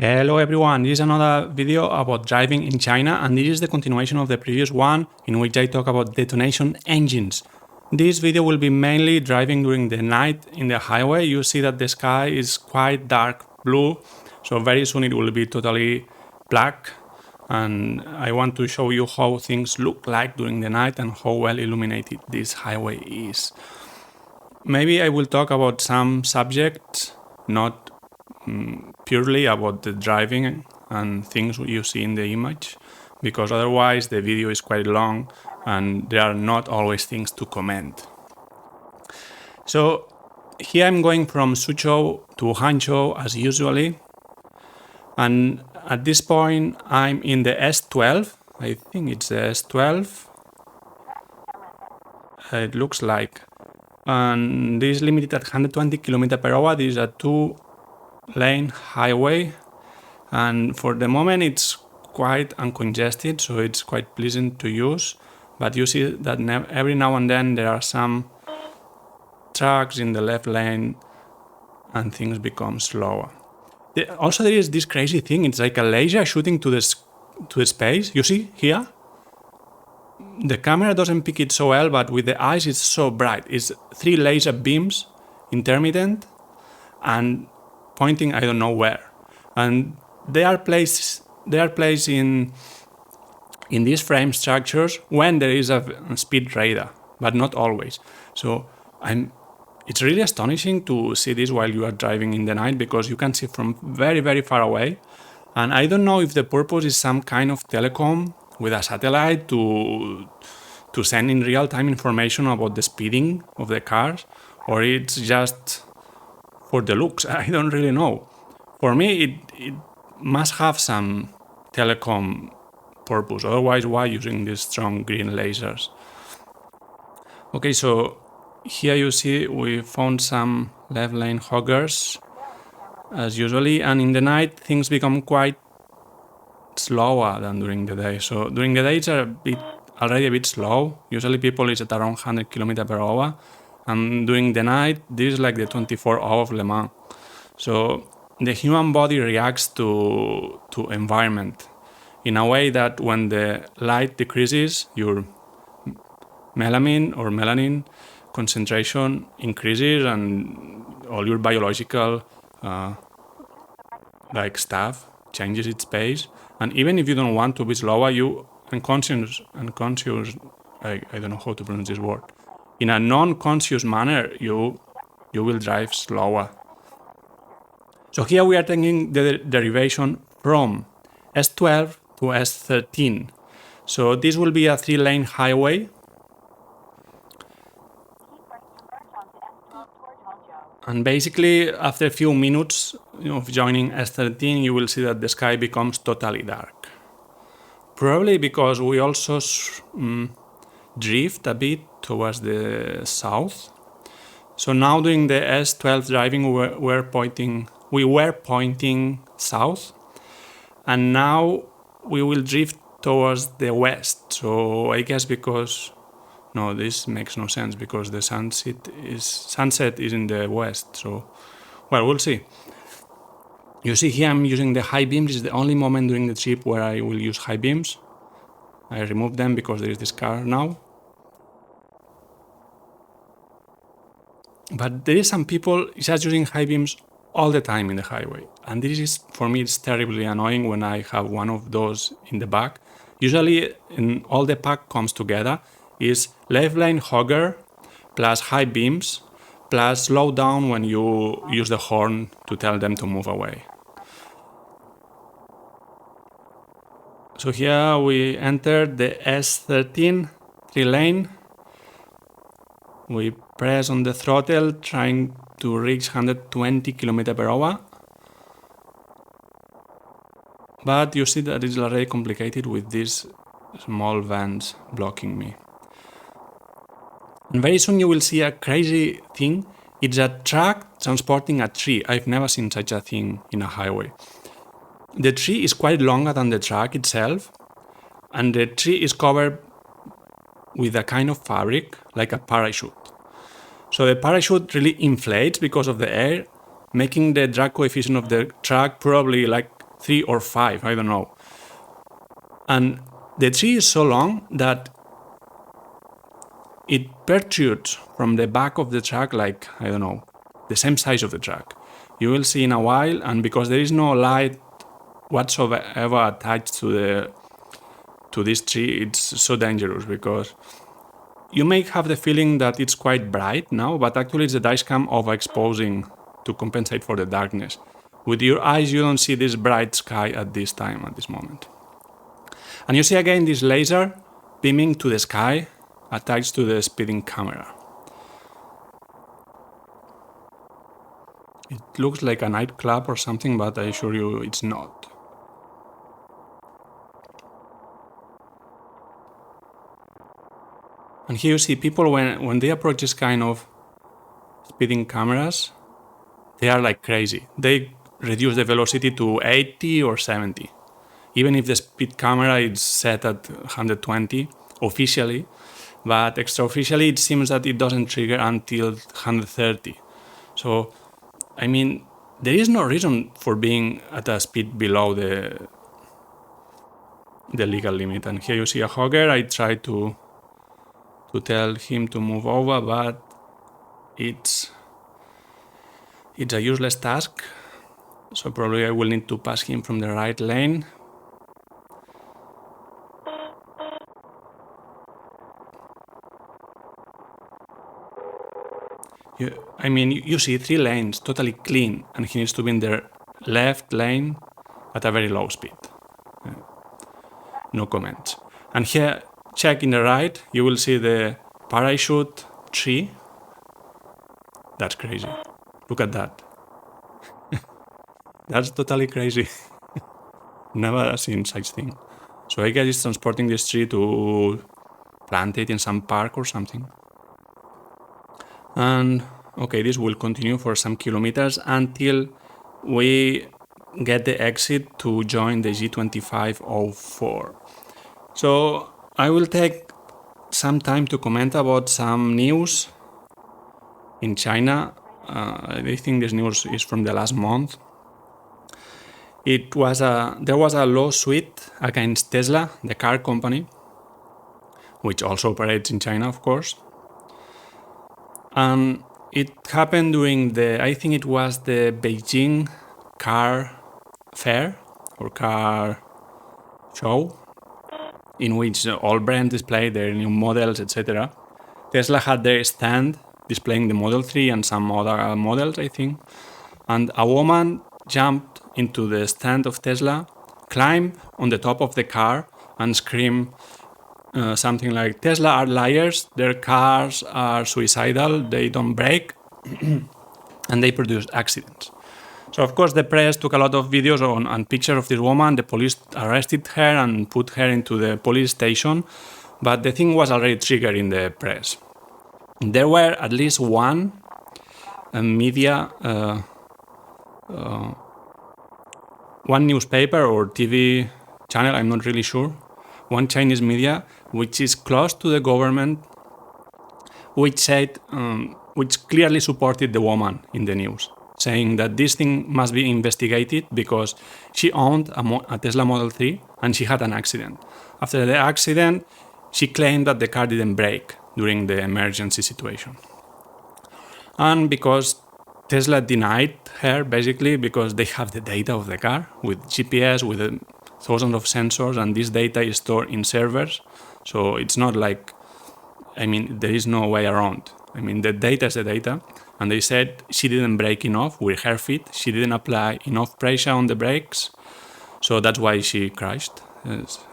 Hello everyone, this is another video about driving in China, and this is the continuation of the previous one in which I talk about detonation engines. This video will be mainly driving during the night in the highway. You see that the sky is quite dark blue, so very soon it will be totally black, and I want to show you how things look like during the night and how well illuminated this highway is. Maybe I will talk about some subjects, not purely about the driving and things you see in the image, because otherwise the video is quite long and there are not always things to comment. So here I'm going from Suzhou to Hangzhou as usually, and at this point I'm in the S12. I think it's the S12. It looks like, and this is limited at 120 km/h. This is a 2-lane highway, and for the moment it's quite uncongested, so it's quite pleasant to use, but you see that every now and then there are some trucks in the left lane and things become slower. Also there is this crazy thing, it's like a laser shooting to the space. You see here? The camera doesn't pick it so well, but with the eyes it's so bright. It's 3 laser beams, intermittent, and pointing I don't know where. And they are placed in these frame structures when there is a speed radar, but not always. So it's really astonishing to see this while you are driving in the night, because you can see from very, very far away. And I don't know if the purpose is some kind of telecom with a satellite to send in real-time information about the speeding of the cars, or it's just for the looks. I don't really know. For me, it must have some telecom purpose, otherwise why using these strong green lasers? Okay, so here you see we found some left lane hoggers as usually, and in the night things become quite slower than during the day. So during the day it's already a bit slow. Usually people is at around 100 km/h, and during the night this is like the 24 hour of Le Mans. So the human body reacts to environment in a way that when the light decreases, your melanin concentration increases, and all your biological stuff changes its pace. And even if you don't want to be slower, you unconscious, I don't know how to pronounce this word, in a non-conscious manner, you will drive slower. So here we are taking the derivation from S12 to S13. So this will be a 3-lane highway. And basically, after a few minutes of joining S13, you will see that the sky becomes totally dark. Probably because we also drift a bit towards the south. So now during the S12 driving, we were pointing south, and now we will drift towards the west. So I guess no, this makes no sense, because the sunset is in the west. So, well, we'll see. You see here I'm using the high beams. This is the only moment during the trip where I will use high beams. I remove them because there is this car now. But there is some people just using high beams all the time in the highway. And this is, for me, it's terribly annoying when I have one of those in the back. Usually, in all the pack comes together is left lane hogger plus high beams plus slow down when you use the horn to tell them to move away. So here we entered the S13 3-lane. We press on the throttle trying to reach 120 km/h. But you see that it's already complicated with these small vans blocking me. And very soon you will see a crazy thing. It's a truck transporting a tree. I've never seen such a thing in a highway. The tree is quite longer than the truck itself, and the tree is covered with a kind of fabric, like a parachute. So the parachute really inflates because of the air, making the drag coefficient of the truck probably like 3 or 5, I don't know. And the tree is so long that it protrudes from the back of the truck like, I don't know, the same size of the truck. You will see in a while, and because there is no light whatsoever attached to this tree, it's so dangerous because you may have the feeling that it's quite bright now, but actually it's the dashcam overexposing to compensate for the darkness. With your eyes, you don't see this bright sky at this time, at this moment. And you see again this laser beaming to the sky attached to the speeding camera. It looks like a nightclub or something, but I assure you it's not. And here you see people when they approach this kind of speeding cameras, they are like crazy. They reduce the velocity to 80 or 70. Even if the speed camera is set at 120 officially, but extraofficially it seems that it doesn't trigger until 130. So, I mean, there is no reason for being at a speed below the legal limit. And here you see a hogger. I try to tell him to move over, but it's a useless task. So probably I will need to pass him from the right lane. You see 3 lanes totally clean, and he needs to be in the left lane at a very low speed. No comments. And here, check in the right, you will see the parachute tree. That's crazy. Look at that. That's totally crazy. Never seen such thing. So I guess it's transporting this tree to plant it in some park or something. And okay, this will continue for some kilometers until we get the exit to join the G2504. So I will take some time to comment about some news in China. I think this news is from the last month. There was a lawsuit against Tesla, the car company, which also operates in China, of course. And it happened during I think it was the Beijing car fair or car show, in which all brands display their new models, etc. Tesla had their stand displaying the Model 3 and some other models, I think. And a woman jumped into the stand of Tesla, climbed on the top of the car, and screamed something like, "Tesla are liars, their cars are suicidal, they don't brake, and they produce accidents." So of course the press took a lot of videos and pictures of this woman. The police arrested her and put her into the police station, but the thing was already triggered in the press. There were at least one media, one newspaper or TV channel, I'm not really sure, one Chinese media which is close to the government, which clearly supported the woman in the news, saying that this thing must be investigated because she owned a Tesla Model 3 and she had an accident. After the accident, she claimed that the car didn't brake during the emergency situation. And because Tesla denied her, basically, because they have the data of the car with GPS, with thousands of sensors, and this data is stored in servers. So it's not like, there is no way around. The data is the data. And they said she didn't brake enough with her feet. She didn't apply enough pressure on the brakes. So that's why she crashed.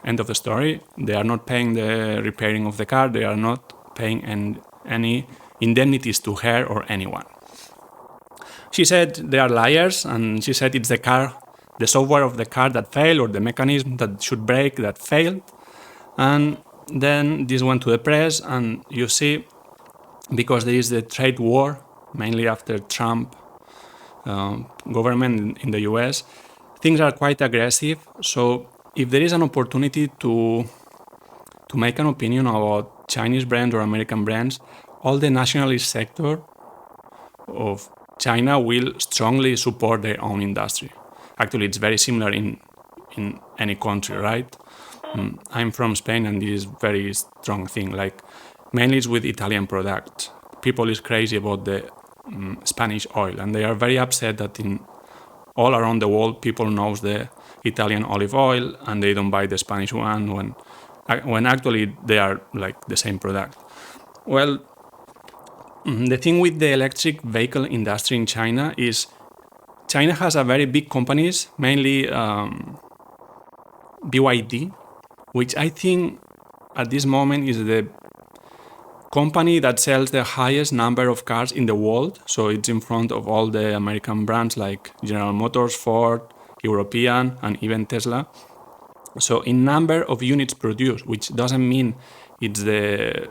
End of the story. They are not paying the repairing of the car. They are not paying any indemnities to her or anyone. She said they are liars, and she said it's the car, the software of the car that failed, or the mechanism that should brake that failed. And then this went to the press, and you see, because there is the trade war, mainly after Trump government in the US, things are quite aggressive. So if there is an opportunity to make an opinion about Chinese brands or American brands, all the nationalist sector of China will strongly support their own industry. actually it's very similar in any country, right? I'm from Spain, and this is very strong thing. Like mainly it's with Italian products. People is crazy about the Spanish oil, and they are very upset that in all around the world people knows the Italian olive oil and they don't buy the Spanish one when actually they are like the same product. Well, the thing with the electric vehicle industry in China is China has a very big companies, mainly BYD, which I think at this moment is the company that sells the highest number of cars in the world. So it's in front of all the American brands like General Motors, Ford, European, and even Tesla. So in number of units produced, which doesn't mean it's the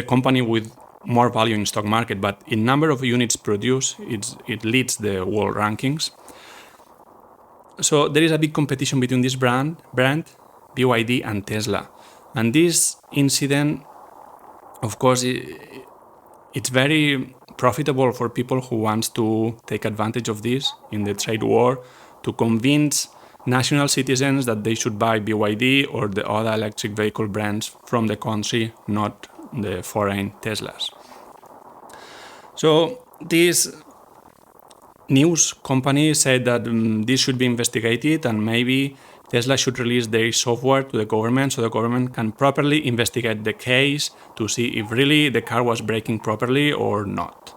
company with more value in stock market, but in number of units produced, it leads the world rankings. So there is a big competition between this brand, BYD, and Tesla. And this incident, of course, it's very profitable for people who want to take advantage of this in the trade war, to convince national citizens that they should buy BYD or the other electric vehicle brands from the country, not the foreign Teslas. So this news company said that this should be investigated, and maybe Tesla should release their software to the government so the government can properly investigate the case to see if really the car was braking properly or not.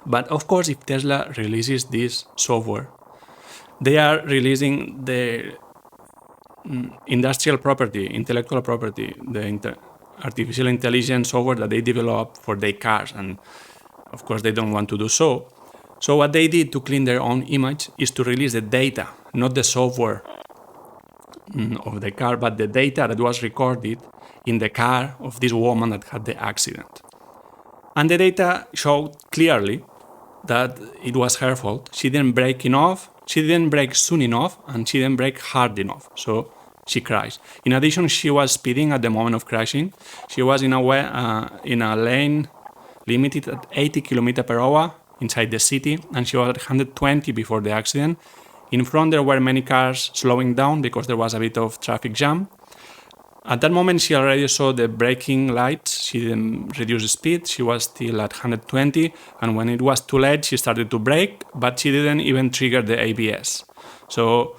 But of course, if Tesla releases this software, they are releasing the industrial property, intellectual property, the artificial intelligence software that they develop for their cars, and of course they don't want to do so. So what they did to clean their own image is to release the data, not the software of the car, but the data that was recorded in the car of this woman that had the accident. And the data showed clearly that it was her fault. She didn't brake enough, she didn't brake soon enough, and she didn't brake hard enough. So she crashed. In addition, she was speeding at the moment of crashing. She was in a lane limited at 80 km per hour inside the city, and she was at 120 before the accident. In front there were many cars slowing down because there was a bit of traffic jam. At that moment she already saw the braking lights. She didn't reduce the speed, she was still at 120, and when it was too late she started to brake, but she didn't even trigger the ABS. So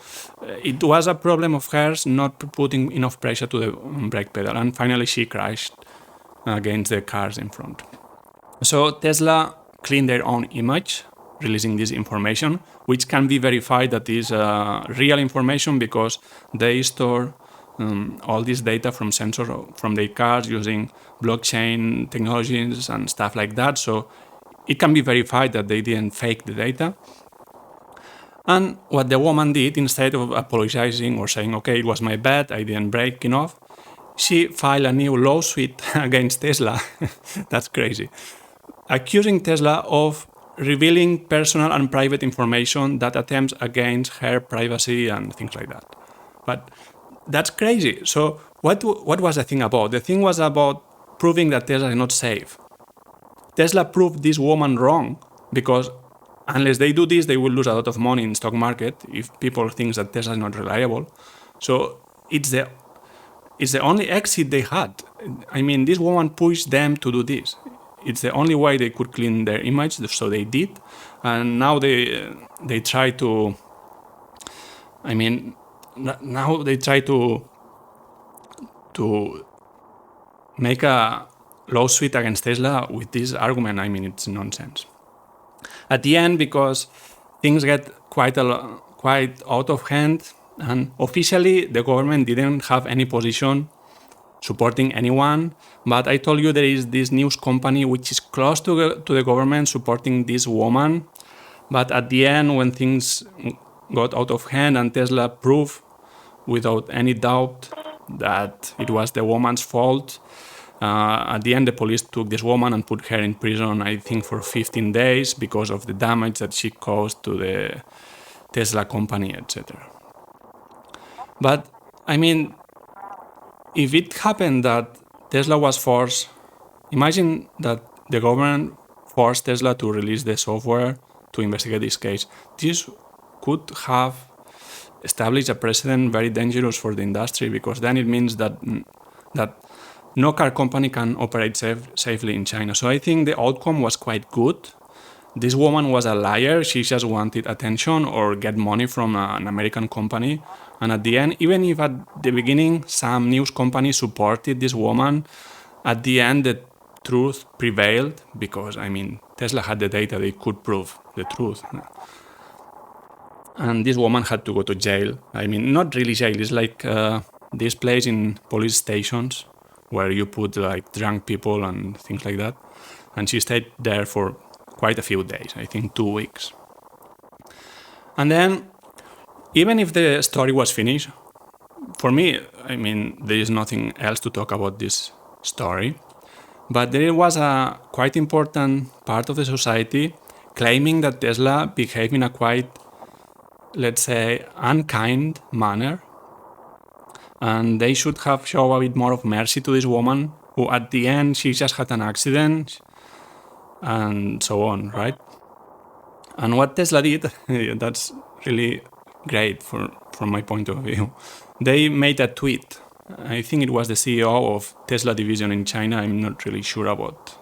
it was a problem of hers not putting enough pressure to the brake pedal, and finally she crashed against the cars in front. So Tesla cleaned their own image, releasing this information, which can be verified that is real information because they store all this data from sensors from their cars using blockchain technologies and stuff like that. So it can be verified that they didn't fake the data. And what the woman did, instead of apologizing or saying, okay, it was my bad, I didn't brake enough, she filed a new lawsuit against Tesla. That's crazy. Accusing Tesla of revealing personal and private information that attempts against her privacy and things like that. But that's crazy. So what was the thing about? The thing was about proving that Tesla is not safe. Tesla proved this woman wrong because unless they do this, they will lose a lot of money in stock market if people think that Tesla is not reliable. So it's the only exit they had. I mean, this woman pushed them to do this. It's the only way they could clean their image, so they did. And now they try to, I mean, now they try to make a lawsuit against Tesla with this argument. I mean, it's nonsense. At the end, because things get quite out of hand, and officially the government didn't have any position supporting anyone, but I told you there is this news company which is close to the government supporting this woman. But at the end, when things got out of hand and Tesla proved without any doubt that it was the woman's fault, at the end the police took this woman and put her in prison, I think for 15 days because of the damage that she caused to the Tesla company, etc. But I mean, if it happened that Tesla was forced, imagine that the government forced Tesla to release the software to investigate this case. This could have established a precedent very dangerous for the industry, because then it means that no car company can operate safely in China. So I think the outcome was quite good. This woman was a liar. She just wanted attention or get money from an American company. And at the end, even if at the beginning some news companies supported this woman, at the end the truth prevailed, because, I mean, Tesla had the data, they could prove the truth. And this woman had to go to jail. I mean, not really jail, it's like this place in police stations where you put like drunk people and things like that. And she stayed there for quite a few days, I think 2 weeks. And then, even if the story was finished, for me, I mean, there is nothing else to talk about this story. But there was a quite important part of the society claiming that Tesla behaved in a quite, let's say, unkind manner. And they should have shown a bit more of mercy to this woman, who at the end, she just had an accident, and so on, right? And what Tesla did, that's really great from my point of view. They made a tweet. I think it was the CEO of Tesla division in China. I'm not really sure about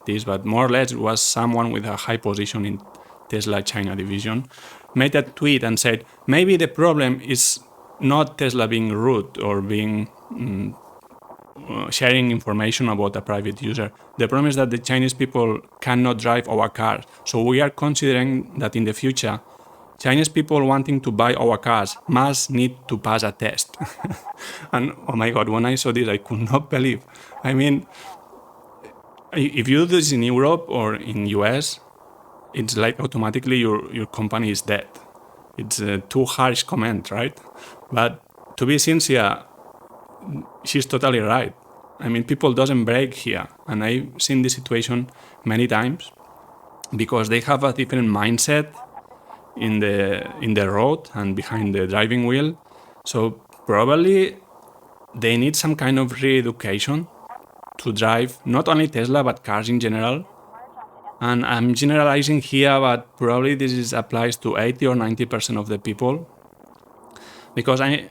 this, but more or less it was someone with a high position in Tesla China division, made a tweet and said, maybe the problem is not Tesla being rude or being sharing information about a private user. The problem is that the Chinese people cannot drive our cars. So we are considering that in the future, Chinese people wanting to buy our cars must need to pass a test. And oh my God, when I saw this, I could not believe. I mean, if you do this in Europe or in US, it's like automatically your company is dead. It's a too harsh comment, right? But to be sincere, she's totally right. I mean, people doesn't brake here. And I've seen this situation many times because they have a different mindset in the road and behind the driving wheel. So probably they need some kind of re-education to drive not only Tesla, but cars in general. And I'm generalizing here, but probably this applies to 80 or 90% of the people. Because I've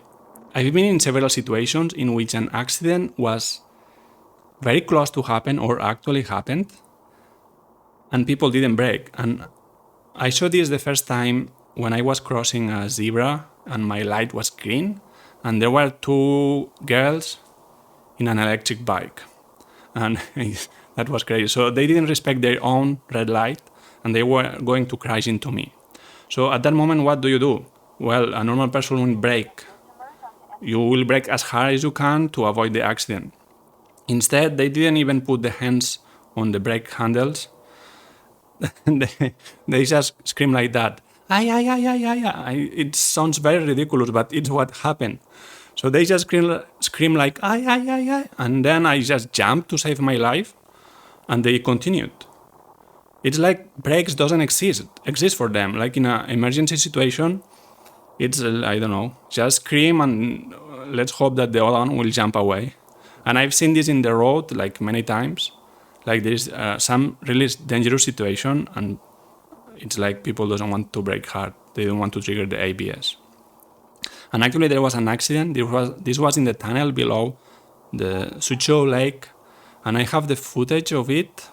been in several situations in which an accident was very close to happen or actually happened, and people didn't brake. And I saw this the first time when I was crossing a zebra and my light was green, and there were two girls in an electric bike. And that was crazy. So they didn't respect their own red light, and they were going to crash into me. So at that moment, what do? Well, a normal person will brake. You will brake as hard as you can to avoid the accident. Instead, they didn't even put the hands on the brake handles. They just scream like that. Ay, ay, ay, ay, ay, ay. It sounds very ridiculous, but it's what happened. So they just scream like, ay, ay, ay, ay. And then I just jumped to save my life, and they continued. It's like brakes doesn't exist for them. Like in an emergency situation, it's, I don't know, just scream and let's hope that the other one will jump away. And I've seen this in the road like many times. Like there's some really dangerous situation, and it's like people don't want to brake hard. They don't want to trigger the ABS. And actually there was an accident. This was in the tunnel below the Suzhou lake, and I have the footage of it,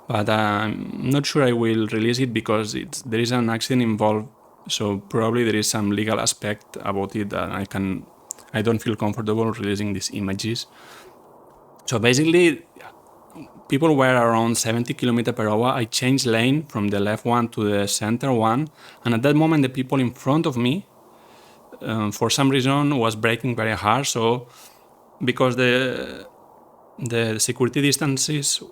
but I'm not sure I will release it because there is an accident involved. So probably there is some legal aspect about it that I don't feel comfortable releasing these images. So basically, people were around 70 km/h. I changed lane from the left one to the center one, and at that moment the people in front of me, for some reason, was braking very hard. So because the security distances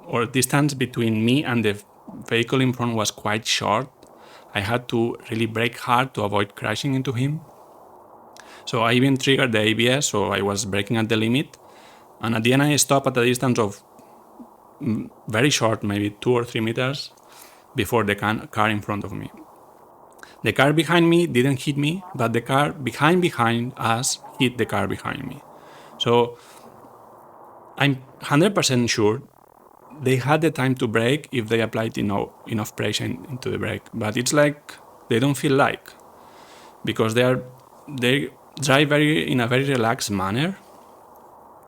or distance between me and the vehicle in front was quite short, I had to really brake hard to avoid crashing into him. So I even triggered the ABS, so I was braking at the limit. And at the end I stopped at a distance of very short, maybe 2 or 3 meters before the car in front of me. The car behind me didn't hit me, but the car behind us hit the car behind me. So I'm 100% sure they had the time to brake if they applied enough pressure into the brake. But it's like they don't feel like, because they drive in a very relaxed manner,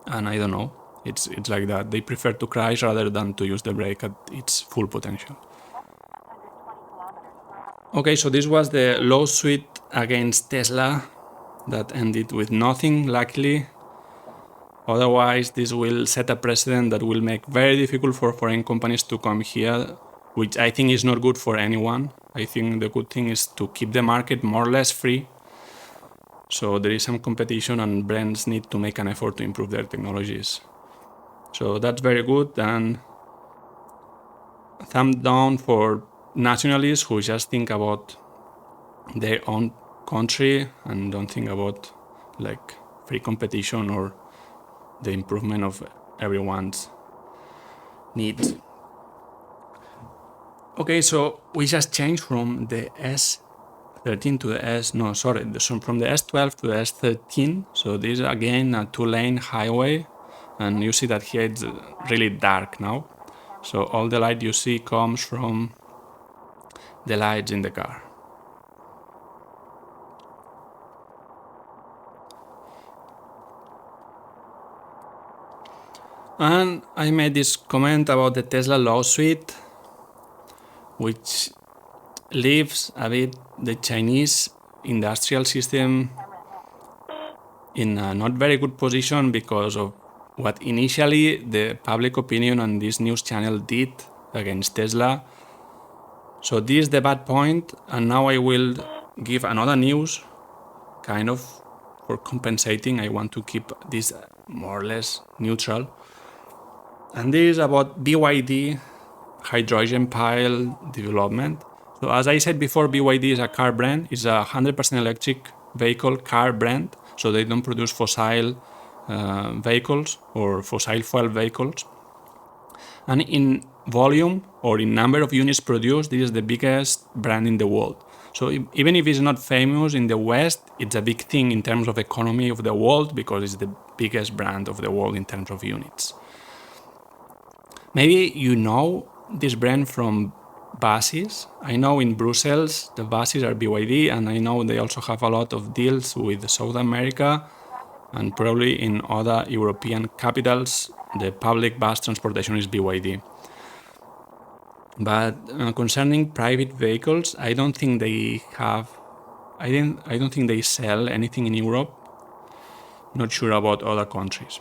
and I don't know. It's like that. They prefer to crash rather than to use the brake at its full potential. Okay, so this was the lawsuit against Tesla that ended with nothing, luckily. Otherwise, this will set a precedent that will make very difficult for foreign companies to come here, which I think is not good for anyone. I think the good thing is to keep the market more or less free. So there is some competition and brands need to make an effort to improve their technologies. So that's very good, and thumb down for nationalists who just think about their own country and don't think about like free competition or the improvement of everyone's needs. Okay, so we just changed from the S13 to the from the S12 to the S13. So this is again a 2-lane highway, and you see that here it's really dark now. So all the light you see comes from the lights in the car. And I made this comment about the Tesla lawsuit, which leaves a bit the Chinese industrial system in a not very good position because of what initially the public opinion on this news channel did against Tesla. So this is the bad point, and now I will give another news, kind of for compensating. I want to keep this more or less neutral. And this is about BYD hydrogen pile development. So as I said before, BYD is a car brand. It's a 100% electric vehicle car brand. So they don't produce fossil vehicles or fossil fuel vehicles. And in volume or in number of units produced, this is the biggest brand in the world. So even if it's not famous in the West, it's a big thing in terms of economy of the world because it's the biggest brand of the world in terms of units. Maybe you know this brand from buses. I know in Brussels the buses are BYD, and I know they also have a lot of deals with South America, and probably in other European capitals the public bus transportation is BYD. But concerning private vehicles, I don't think they sell anything in Europe. Not sure about other countries.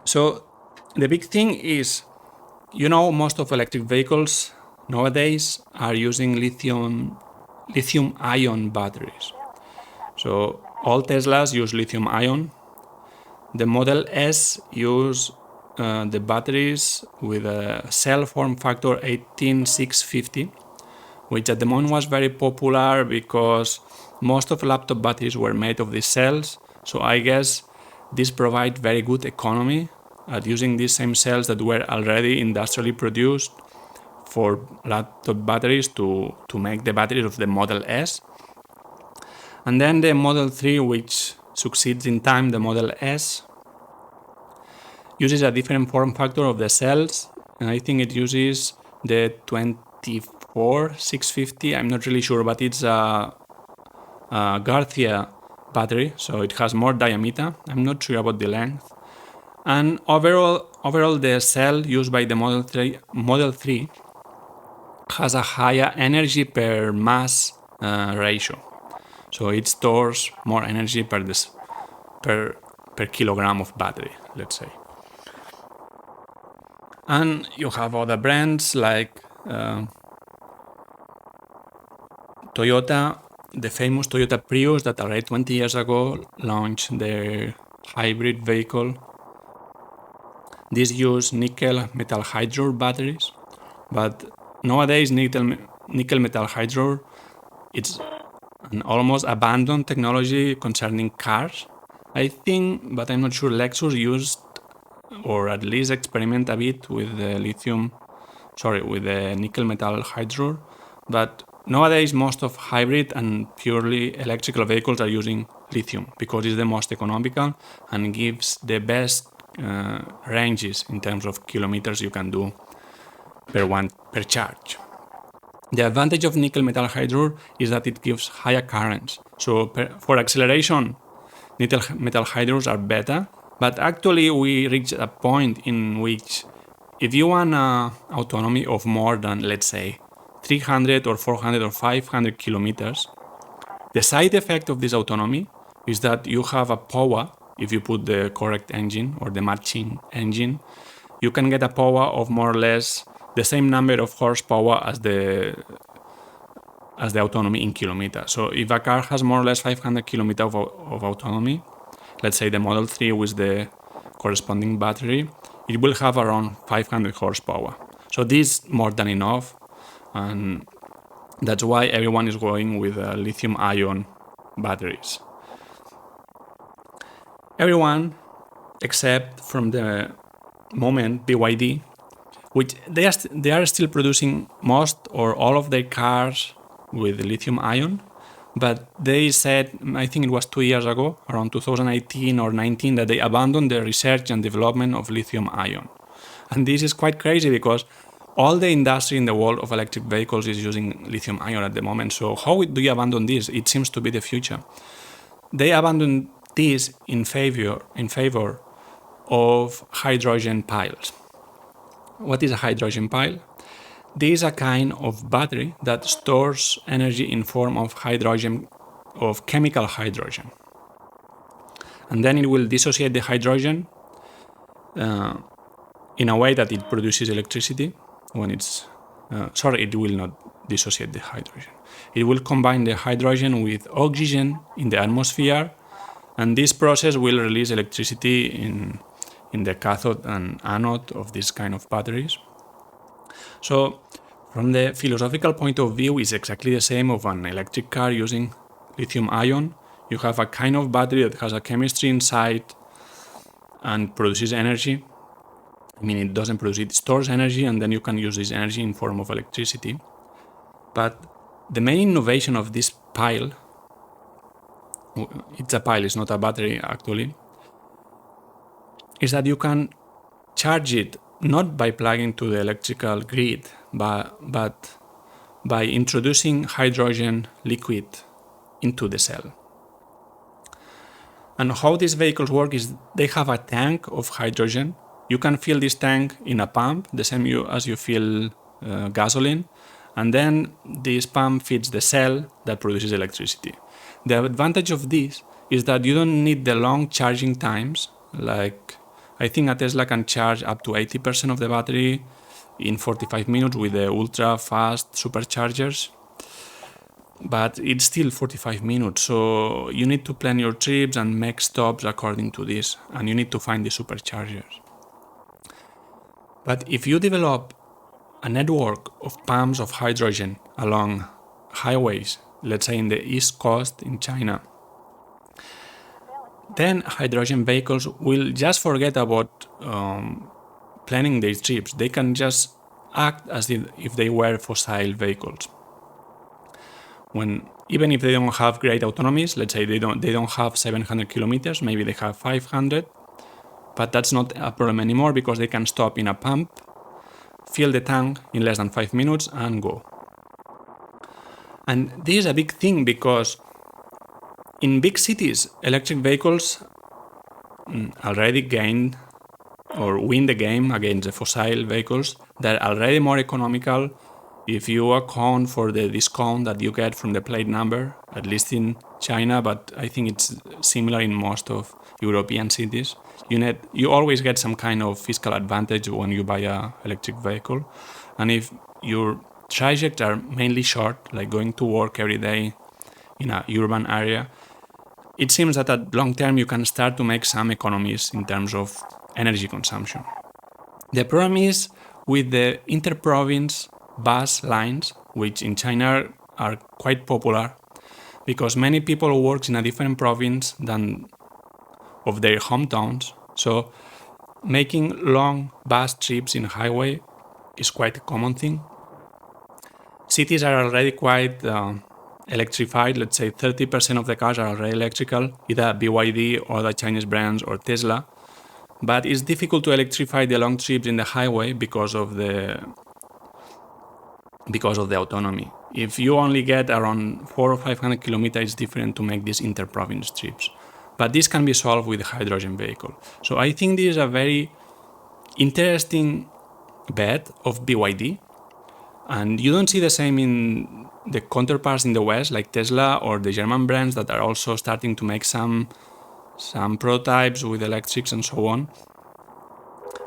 So the big thing is, most of electric vehicles nowadays are using lithium-ion batteries. So all Teslas use lithium-ion. The Model S use the batteries with a cell form factor 18650, which at the moment was very popular because most of laptop batteries were made of these cells. So I guess this provides very good economy at using these same cells that were already industrially produced for laptop batteries to make the batteries of the Model S. And then the Model 3, which succeeds in time the Model S, uses a different form factor of the cells, and I think it uses the 24650. I'm not really sure, but it's a Garcia battery, so it has more diameter. I'm not sure about the length. And overall the cell used by the Model 3 has a higher energy per mass ratio. So it stores more energy per kilogram of battery, let's say. And you have other brands like Toyota, the famous Toyota Prius that already 20 years ago launched their hybrid vehicle. These use nickel metal hydride batteries, but nowadays nickel metal hydride it's an almost abandoned technology concerning cars. I think, but I'm not sure, Lexus used or at least experiment a bit with the nickel metal hydride, but nowadays most of hybrid and purely electrical vehicles are using lithium because it's the most economical and gives the best ranges in terms of kilometers you can do per charge. The advantage of nickel metal hydride is that it gives higher currents. So for acceleration, nickel metal hydrides are better, but actually we reach a point in which if you want autonomy of more than, let's say, 300 or 400 or 500 kilometers, the side effect of this autonomy is that you have a power. If you put the correct engine or the matching engine, you can get a power of more or less the same number of horsepower as the autonomy in kilometers. So if a car has more or less 500 kilometers of autonomy, let's say the Model 3 with the corresponding battery, it will have around 500 horsepower. So this is more than enough, and that's why everyone is going with lithium-ion batteries. Everyone except from the moment BYD, which they are still producing most or all of their cars with lithium-ion, but they said, I think it was 2 years ago, around 2018 or 19, that they abandoned the research and development of lithium-ion. And this is quite crazy because all the industry in the world of electric vehicles is using lithium-ion at the moment. So how do you abandon this? It seems to be the future. They abandoned this in favor of hydrogen piles. What is a hydrogen pile? This is a kind of battery that stores energy in form of hydrogen, of chemical hydrogen. And then it will dissociate the hydrogen in a way that it produces electricity when it's... it will not dissociate the hydrogen. It will combine the hydrogen with oxygen in the atmosphere, and this process will release electricity in the cathode and anode of this kind of batteries. So from the philosophical point of view, it's exactly the same of an electric car using lithium-ion. You have a kind of battery that has a chemistry inside and produces energy. I mean, it doesn't produce, it stores energy, and then you can use this energy in form of electricity. But the main innovation of this pile, it's a pile, it's not a battery actually, is that you can charge it not by plugging to the electrical grid, but by introducing hydrogen liquid into the cell. And how these vehicles work is they have a tank of hydrogen. You can fill this tank in a pump, the same as you fill gasoline, and then this pump feeds the cell that produces electricity. The advantage of this is that you don't need the long charging times. Like, I think a Tesla can charge up to 80% of the battery in 45 minutes with the ultra fast superchargers, but it's still 45 minutes, so you need to plan your trips and make stops according to this, and you need to find the superchargers. But if you develop a network of pumps of hydrogen along highways, let's say in the East Coast in China, then hydrogen vehicles will just forget about planning their trips. They can just act as if they were fossil vehicles. Even if they don't have great autonomies, let's say they don't have 700 kilometers, maybe they have 500, but that's not a problem anymore because they can stop in a pump, fill the tank in less than 5 minutes and go. And this is a big thing because in big cities, electric vehicles already gained or win the game against the fossil vehicles. They're already more economical if you account for the discount that you get from the plate number, at least in China, but I think it's similar in most of European cities. You always get some kind of fiscal advantage when you buy an electric vehicle. And if your trajects are mainly short, like going to work every day in an urban area, it seems that at long term you can start to make some economies in terms of energy consumption. The problem is with the inter-province bus lines, which in China are quite popular because many people work in a different province than of their hometowns. So making long bus trips in highway is quite a common thing. Cities are already quite electrified. Let's say 30% of the cars are already electrical, either BYD or the Chinese brands or Tesla. but it's difficult to electrify the long trips in the highway because of the autonomy. If you only get around 400 or 500 kilometers, it's different to make these inter-province trips. But this can be solved with a hydrogen vehicle. So I think this is a very interesting bet of BYD. And you don't see the same in the counterparts in the West, like Tesla or the German brands that are also starting to make some prototypes with electrics and so on.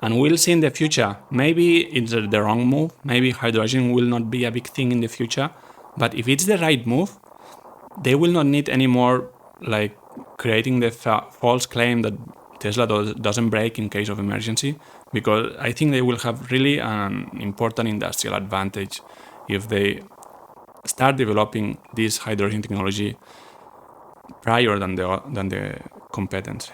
And we'll see in the future. Maybe it's the wrong move. Maybe hydrogen will not be a big thing in the future. But if it's the right move, they will not need any more like creating the false claim that Tesla doesn't brake in case of emergency, because I think they will have really an important industrial advantage if they start developing this hydrogen technology prior than the competency.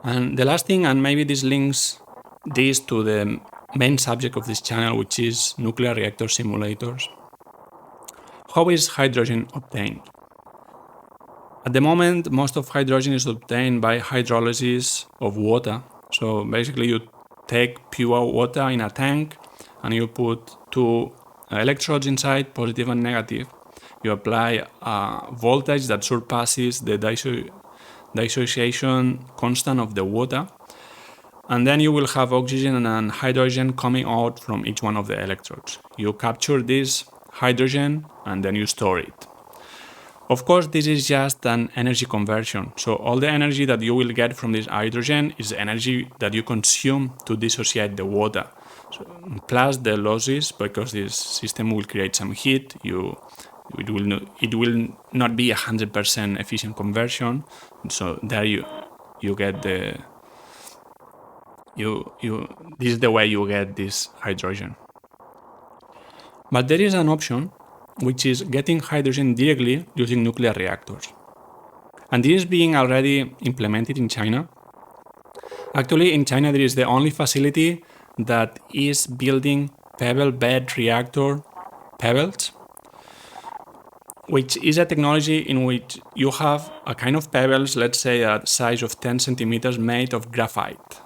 And the last thing, and maybe this links this to the main subject of this channel, which is nuclear reactor simulators. How is hydrogen obtained? At the moment, most of hydrogen is obtained by hydrolysis of water. So basically you take pure water in a tank and you put two electrodes inside, positive and negative. You apply a voltage that surpasses the dissociation constant of the water. And then you will have oxygen and hydrogen coming out from each one of the electrodes. You capture this hydrogen and then you store it. Of course, this is just an energy conversion. So all the energy that you will get from this hydrogen is energy that you consume to dissociate the water. So, plus the losses, because this system will create some heat. It will not be 100% efficient conversion. So there you get this is the way you get this hydrogen. But there is an option, which is getting hydrogen directly using nuclear reactors. And this is being already implemented in China. Actually, in China, there is the only facility that is building pebble bed reactor pebbles, which is a technology in which you have a kind of pebbles, let's say a size of 10 centimeters, made of graphite.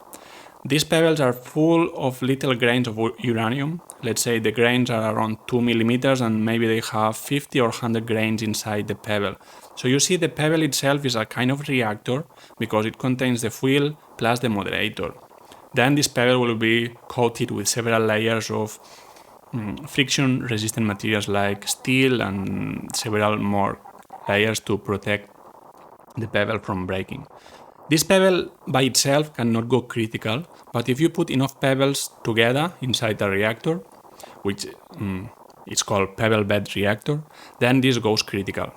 These pebbles are full of little grains of uranium. Let's say the grains are around 2 millimeters and maybe they have 50 or 100 grains inside the pebble. So you see the pebble itself is a kind of reactor because it contains the fuel plus the moderator. Then this pebble will be coated with several layers of friction-resistant materials like steel and several more layers to protect the pebble from breaking. This pebble by itself cannot go critical, but if you put enough pebbles together inside a reactor, which is called pebble bed reactor, then this goes critical.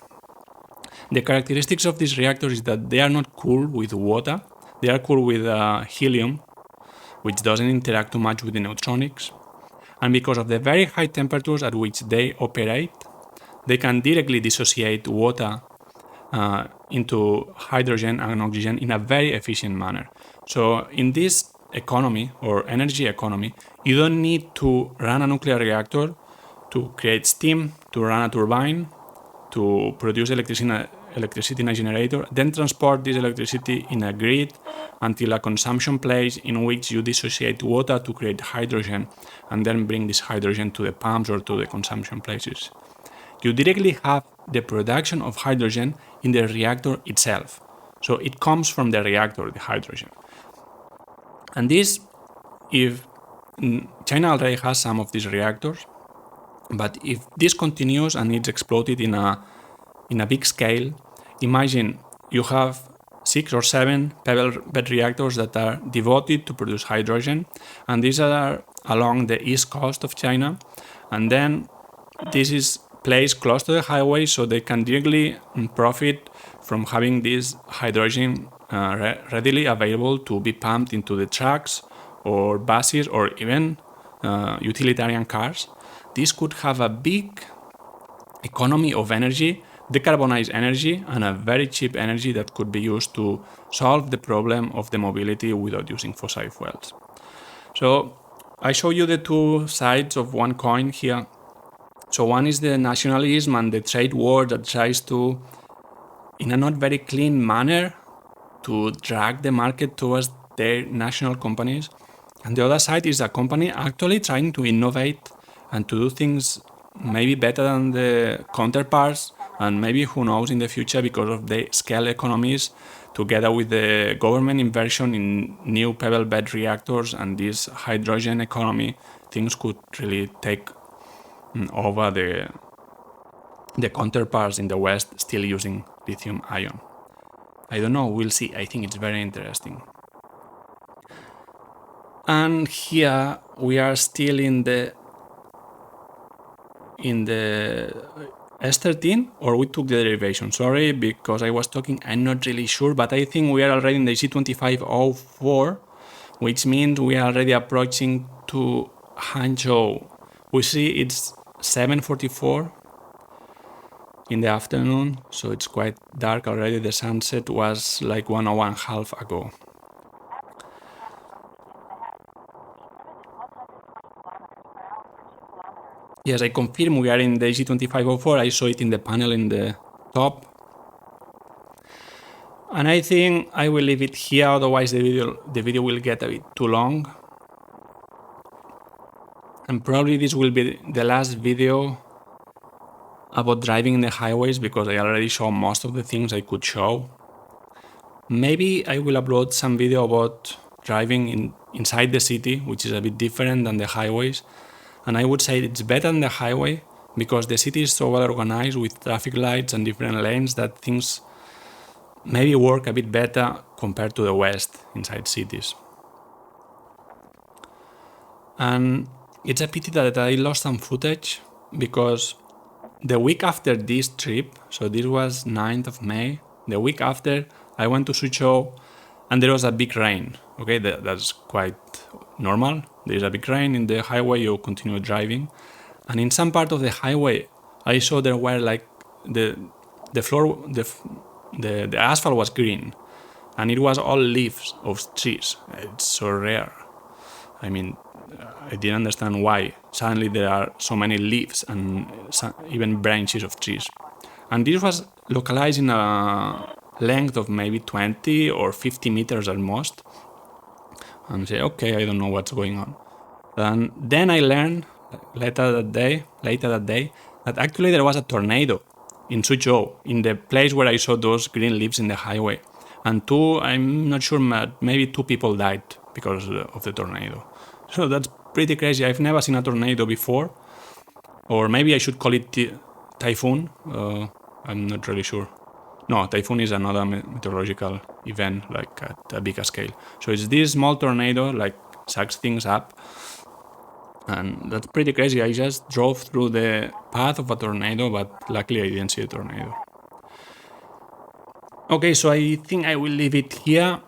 The characteristics of these reactors is that they are not cooled with water, they are cooled with helium, which doesn't interact too much with the neutronics. And because of the very high temperatures at which they operate, they can directly dissociate water into hydrogen and oxygen in a very efficient manner. So in this economy or energy economy, you don't need to run a nuclear reactor to create steam, to run a turbine, to produce electricity in a generator, then transport this electricity in a grid until a consumption place in which you dissociate water to create hydrogen and then bring this hydrogen to the pumps or to the consumption places. You directly have the production of hydrogen in the reactor itself. So it comes from the reactor, the hydrogen. And this, if China already has some of these reactors, but if this continues and it's exploded in a big scale, imagine you have 6 or 7 pebble bed reactors that are devoted to produce hydrogen, and these are along the east coast of China, and then this is placed close to the highway so they can directly profit from having this hydrogen readily available to be pumped into the trucks or buses or even utilitarian cars. This could have a big economy of energy, decarbonized energy, and a very cheap energy that could be used to solve the problem of the mobility without using fossil fuels. So I show you the two sides of one coin here. So one is the nationalism and the trade war that tries to, in a not very clean manner, to drag the market towards their national companies. And the other side is a company actually trying to innovate and to do things maybe better than the counterparts, and maybe who knows in the future, because of the scale economies, together with the government inversion in new pebble bed reactors and this hydrogen economy, things could really take over the counterparts in the West still using lithium-ion. I don't know, we'll see. I think it's very interesting. And here we are still in the S13, or we took the derivation. Sorry, because I was talking, I'm not really sure, but I think we are already in the G2504, which means we are already approaching to Hangzhou. We see it's 7:44 in the afternoon, so it's quite dark already. The sunset was like 1 hour and a half ago. Yes, I confirm we are in the G2504. I saw it in the panel in the top. And I think I will leave it here, otherwise the video will get a bit too long. And probably this will be the last video about driving in the highways, because I already showed most of the things I could show. Maybe I will upload some video about driving inside the city, which is a bit different than the highways. And I would say it's better than the highway, because the city is so well organized with traffic lights and different lanes that things maybe work a bit better compared to the West inside cities. And it's a pity that I lost some footage, because the week after this trip, so this was 9th of May, the week after I went to Suzhou and there was a big rain. Okay, that's quite normal. There is a big rain in the highway, you continue driving. And in some part of the highway, I saw there were like the asphalt was green, and it was all leaves of trees. It's so rare. I mean, I didn't understand why suddenly there are so many leaves and even branches of trees. And this was localized in a length of maybe 20 or 50 meters at most. And I say, okay, I don't know what's going on. And then I learned later that day that actually there was a tornado in Suzhou, in the place where I saw those green leaves in the highway. And I'm not sure, maybe 2 people died because of the tornado. So that's pretty crazy. I've never seen a tornado before. Or maybe I should call it typhoon. I'm not really sure. No, typhoon is another meteorological event, like at a bigger scale. So it's this small tornado, like sucks things up. And that's pretty crazy. I just drove through the path of a tornado, but luckily I didn't see a tornado. Okay, so I think I will leave it here.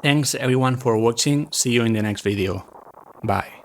Thanks everyone for watching. See you in the next video. Bye.